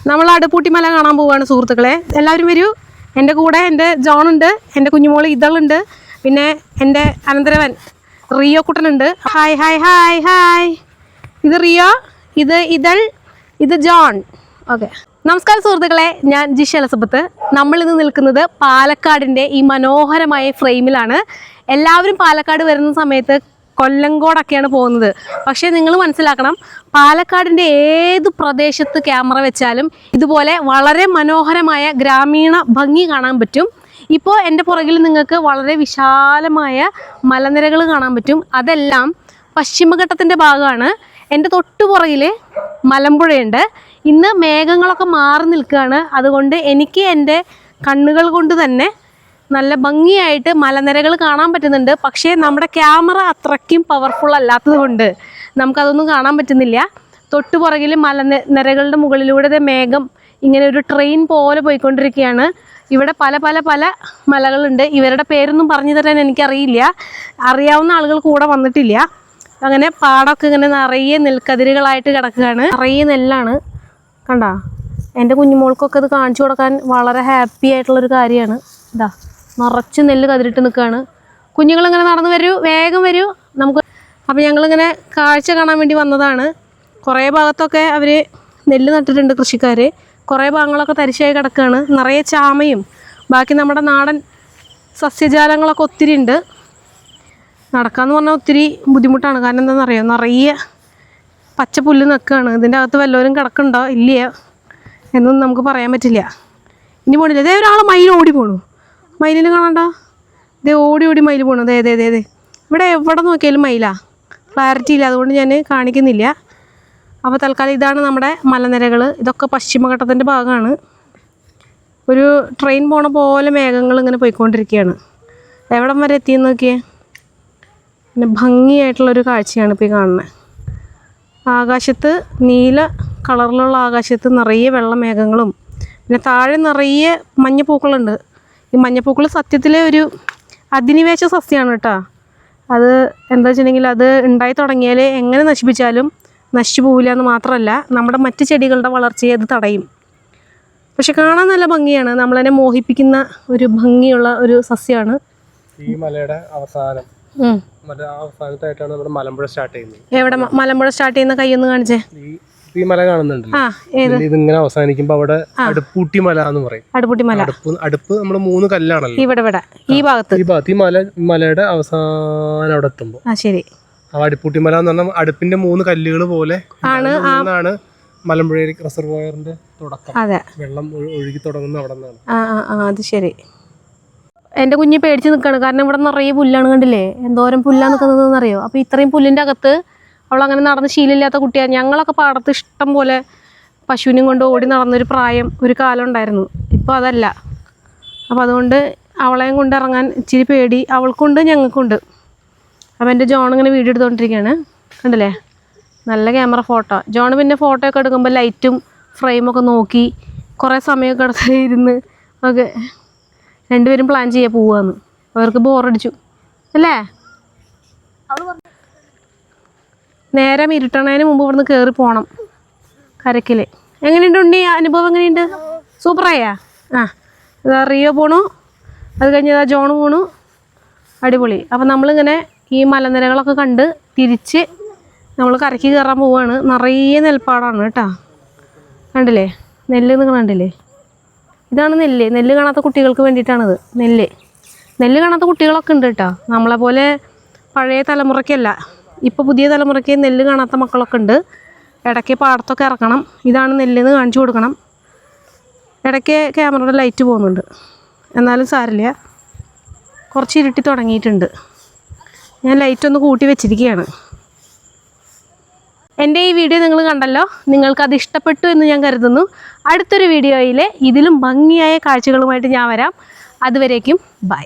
നമ്മൾ അടുപ്പൂട്ടിമല കാണാൻ പോവാണ് സുഹൃത്തുക്കളെ. എല്ലാവരും വരൂ. എൻ്റെ കൂടെ എൻ്റെ ജോൺ ഉണ്ട്, എൻ്റെ കുഞ്ഞുമോള് ഇതളുണ്ട്, പിന്നെ എൻ്റെ അനന്തരവൻ റിയോ കുട്ടനുണ്ട്. Hi hi hi hi. ഇത് റിയോ, ഇത് ഇതൾ, ഇത് ജോൺ. ഓക്കെ, നമസ്കാരം സുഹൃത്തുക്കളെ, ഞാൻ ജിഷ എലിസബത്ത്. നമ്മളിന്ന് നിൽക്കുന്നത് പാലക്കാടിൻ്റെ ഈ മനോഹരമായ ഫ്രെയിമിലാണ്. എല്ലാവരും പാലക്കാട് വരുന്ന സമയത്ത് കൊല്ലങ്കോടൊക്കെയാണ് പോകുന്നത്. പക്ഷേ നിങ്ങൾ മനസ്സിലാക്കണം, പാലക്കാടിൻ്റെ ഏത് പ്രദേശത്ത് ക്യാമറ വെച്ചാലും ഇതുപോലെ വളരെ മനോഹരമായ ഗ്രാമീണ ഭംഗി കാണാൻ പറ്റും. ഇപ്പോൾ എൻ്റെ പുറകിൽ നിങ്ങൾക്ക് വളരെ വിശാലമായ മലനിരകൾ കാണാൻ പറ്റും. അതെല്ലാം പശ്ചിമഘട്ടത്തിൻ്റെ ഭാഗമാണ്. എൻ്റെ തൊട്ടു പുറകിൽ മലമ്പുഴയുണ്ട്. ഇന്ന് മേഘങ്ങളൊക്കെ മാറി നിൽക്കുകയാണ്. അതുകൊണ്ട് എനിക്ക് എൻ്റെ കണ്ണുകൾ കൊണ്ട് തന്നെ നല്ല ഭംഗിയായിട്ട് മലനിരകൾ കാണാൻ പറ്റുന്നുണ്ട്. പക്ഷേ നമ്മുടെ ക്യാമറ അത്രയ്ക്കും പവർഫുൾ അല്ലാത്തത് കൊണ്ട് നമുക്കതൊന്നും കാണാൻ പറ്റുന്നില്ല. തൊട്ടു പുറകിൽ മലനിരകളുടെ മുകളിലൂടെ മേഘം ഇങ്ങനെ ഒരു ട്രെയിൻ പോലെ പോയിക്കൊണ്ടിരിക്കുകയാണ്. ഇവിടെ പല പല പല മലകളുണ്ട്. ഇവരുടെ പേരൊന്നും പറഞ്ഞു തരാൻ എനിക്കറിയില്ല. അറിയാവുന്ന ആളുകൾ കൂടെ വന്നിട്ടില്ല. അങ്ങനെ പാടമൊക്കെ ഇങ്ങനെ നിറയെ നെൽക്കതിരുകളായിട്ട് കിടക്കുകയാണ്. നിറയെ നെല്ലാണ്. കണ്ടാ, എൻ്റെ കുഞ്ഞുമോൾക്കൊക്കെ ഇത് കാണിച്ചു കൊടുക്കാൻ വളരെ ഹാപ്പി ആയിട്ടുള്ളൊരു കാര്യമാണ്. ഇതാ നിറച്ച് നെല്ല് കതിരിട്ട് നിൽക്കുകയാണ്. കുഞ്ഞുങ്ങളിങ്ങനെ നടന്നു വരൂ, വേഗം വരൂ നമുക്ക്. അപ്പോൾ ഞങ്ങളിങ്ങനെ കാഴ്ച കാണാൻ വേണ്ടി വന്നതാണ്. കുറേ ഭാഗത്തൊക്കെ അവർ നെല്ല് നട്ടിട്ടുണ്ട് കൃഷിക്കാർ. കുറേ ഭാഗങ്ങളൊക്കെ തരിശായി കിടക്കുകയാണ്. നിറയെ ചാമയും ബാക്കി നമ്മുടെ നാടൻ സസ്യജാലങ്ങളൊക്കെ ഒത്തിരി ഉണ്ട്. നടക്കാമെന്ന് പറഞ്ഞാൽ ഒത്തിരി ബുദ്ധിമുട്ടാണ്. കാരണം എന്താണെന്നറിയോ, നിറയെ പച്ച പുല്ല് നിൽക്കുകയാണ്. ഇതിൻ്റെ അകത്ത് വല്ലവരും കിടക്കുന്നുണ്ടോ ഇല്ല എന്നൊന്നും നമുക്ക് പറയാൻ പറ്റില്ല. ഇനി പോണില്ല. ഇതേ ഒരാൾ മയിൽ ഓടി പോണു. മയിലിന് കാണണ്ട, ഇതേ ഓടി ഓടി മയിൽ പോണു. അതെ ഇവിടെ എവിടെ നോക്കിയാലും മയിലാ. ക്ലാരിറ്റി ഇല്ല, അതുകൊണ്ട് ഞാൻ കാണിക്കുന്നില്ല. അപ്പോൾ തൽക്കാലം ഇതാണ് നമ്മുടെ മലനിരകൾ. ഇതൊക്കെ പശ്ചിമഘട്ടത്തിൻ്റെ ഭാഗമാണ്. ഒരു ട്രെയിൻ പോണ പോലെ മേഘങ്ങൾ ഇങ്ങനെ പോയിക്കൊണ്ടിരിക്കുകയാണ്. എവിടം വരെ എത്തിയെന്ന് നോക്കിയേ. പിന്നെ ഭംഗിയായിട്ടുള്ളൊരു കാഴ്ചയാണ് ഇപ്പോൾ ഈ കാണുന്നത്. ആകാശത്ത് നീല കളറിലുള്ള ആകാശത്ത് നിറയെ വെള്ളമേഘങ്ങളും പിന്നെ താഴെ നിറയെ മഞ്ഞപ്പൂക്കളുണ്ട്. ഈ മഞ്ഞപ്പൂക്കൾ സത്യത്തിൽ ഒരു അധിനിവേശ സസ്യമാണ് കേട്ടോ. അത് എന്താ വെച്ചിട്ടുണ്ടെങ്കിൽ അത് ഉണ്ടായി തുടങ്ങിയാൽ എങ്ങനെ നശിപ്പിച്ചാലും നശിച്ചു പോവില്ല എന്ന് മാത്രമല്ല, നമ്മുടെ മറ്റ് ചെടികളുടെ വളർച്ചയെ അത് തടയും. പക്ഷെ കാണാൻ നല്ല ഭംഗിയാണ്. നമ്മളതിനെ മോഹിപ്പിക്കുന്ന ഒരു ഭംഗിയുള്ള ഒരു സസ്യമാണ്. ഈ മലയുടെ അവസാനം അവസാനത്തായിട്ടാണ് നമ്മുടെ മലമ്പുഴ സ്റ്റാർട്ട് ചെയ്യുന്നത്. എവിടെ മലമ്പുഴ സ്റ്റാർട്ട് ചെയ്യുന്ന കൈയൊന്ന് കാണിച്ചേ. ഈ മല കാണുന്നുണ്ടല്ലോ, ഇതിങ്ങനെ അവസാനിക്കുമ്പോ അവിടെ അടുപ്പൂട്ടി മല എന്ന് പറയും. അടുപ്പൂട്ടി മല. അടുപ്പ് നമ്മള് 3 കല്ലാണല്ലോ ഇവിടെ ഈ ഭാഗത്ത്. ഈ മലയുടെ അവസാനം അവിടെ എത്തുമ്പോ ശരി, അടുപ്പൂട്ടി മല എന്ന് പറഞ്ഞാൽ അടുപ്പിന്റെ 3 കല്ലുകൾ പോലെ ആണ് മലമ്പുഴ റിസർവോയറിന്റെ തുടക്കം. വെള്ളം ഒഴുകി തുടങ്ങുന്ന അവിടെ നിന്നാണ്. അത് ശരി. എൻ്റെ കുഞ്ഞ് പേടിച്ച് നിൽക്കുകയാണ്. കാരണം ഇവിടെ നിറയെ പുല്ലാണ്. കണ്ടില്ലേ എന്തോരം പുല്ലാണ് നിൽക്കുന്നതെന്ന് അറിയോ. അപ്പോൾ ഇത്രയും പുല്ലിൻ്റെ അകത്ത് അവളങ്ങനെ നടന്ന് ശീലമില്ലാത്ത കുട്ടിയാണ്. ഞങ്ങളൊക്കെ പാടത്ത് ഇഷ്ടം പോലെ പശുവിനും കൊണ്ട് ഓടി നടന്നൊരു ഒരു കാലം ഉണ്ടായിരുന്നു. ഇപ്പോൾ അതല്ല. അപ്പോൾ അതുകൊണ്ട് അവളെയും കൊണ്ട് ഇറങ്ങാൻ ഇച്ചിരി പേടി അവൾക്കുണ്ട്, ഞങ്ങൾക്കുണ്ട്. അപ്പോൾ എൻ്റെ ജോൺ ഇങ്ങനെ വീഡിയോ എടുത്തുകൊണ്ടിരിക്കുകയാണ്. കണ്ടില്ലേ, നല്ല ക്യാമറ ഫോട്ടോ. ജോൺ പിന്നെ ഫോട്ടോ ഒക്കെ എടുക്കുമ്പോൾ ലൈറ്റും ഫ്രെയിമൊക്കെ നോക്കി കുറേ സമയമൊക്കെ എടുത്ത് ഇരുന്ന് ഒക്കെ രണ്ടുപേരും പ്ലാൻ ചെയ്യാൻ പോവാന്ന്. അവർക്ക് ബോറടിച്ചു അല്ലേ. നേരം ഇരുട്ടണതിന് മുമ്പ് ഇവിടുന്ന് കയറി പോകണം കരക്കിൽ. എങ്ങനെയുണ്ട് ഉണ്ണി, അനുഭവം എങ്ങനെയുണ്ട്? സൂപ്പറായാ? ഇതാ റിയോ പോണു, അത് കഴിഞ്ഞ് ഇതാ ജോൺ പോണു. അടിപൊളി. അപ്പം നമ്മളിങ്ങനെ ഈ മലനിരകളൊക്കെ കണ്ട് തിരിച്ച് നമ്മൾ കരയ്ക്ക് കയറാൻ പോവുകയാണ്. നിറയെ നെൽപ്പാടാണ് കേട്ടോ. കണ്ടില്ലേ നെല്ല് നിങ്ങൾ കണ്ടില്ലേ? ഇതാണ് നെല്ല് കാണാത്ത കുട്ടികൾക്ക് വേണ്ടിയിട്ടാണിത്. നെല്ല് കാണാത്ത കുട്ടികളൊക്കെ ഉണ്ട് കേട്ടോ. നമ്മളെ പോലെ പഴയ തലമുറയ്ക്കല്ല, ഇപ്പോൾ പുതിയ തലമുറയ്ക്ക് നെല്ല് കാണാത്ത മക്കളൊക്കെ ഉണ്ട്. ഇടയ്ക്ക് പാടത്തൊക്കെ ഇറക്കണം. ഇതാണ് നെല്ലെന്ന് കാണിച്ചു കൊടുക്കണം. ഇടയ്ക്ക് ക്യാമറയുടെ ലൈറ്റ് പോകുന്നുണ്ട്, എന്നാലും സാരില്ല. കുറച്ച് ഇരുട്ടി തുടങ്ങിയിട്ടുണ്ട്. ഞാൻ ലൈറ്റൊന്ന് കൂട്ടി വെച്ചിരിക്കുകയാണ്. എൻ്റെ ഈ വീഡിയോ നിങ്ങൾ കണ്ടല്ലോ, നിങ്ങൾക്കത് ഇഷ്ടപ്പെട്ടു എന്ന് ഞാൻ കരുതുന്നു. അടുത്തൊരു വീഡിയോയിൽ ഇതിലും ഭംഗിയായ കാഴ്ചകളുമായിട്ട് ഞാൻ വരാം. അതുവരേക്കും ബൈ.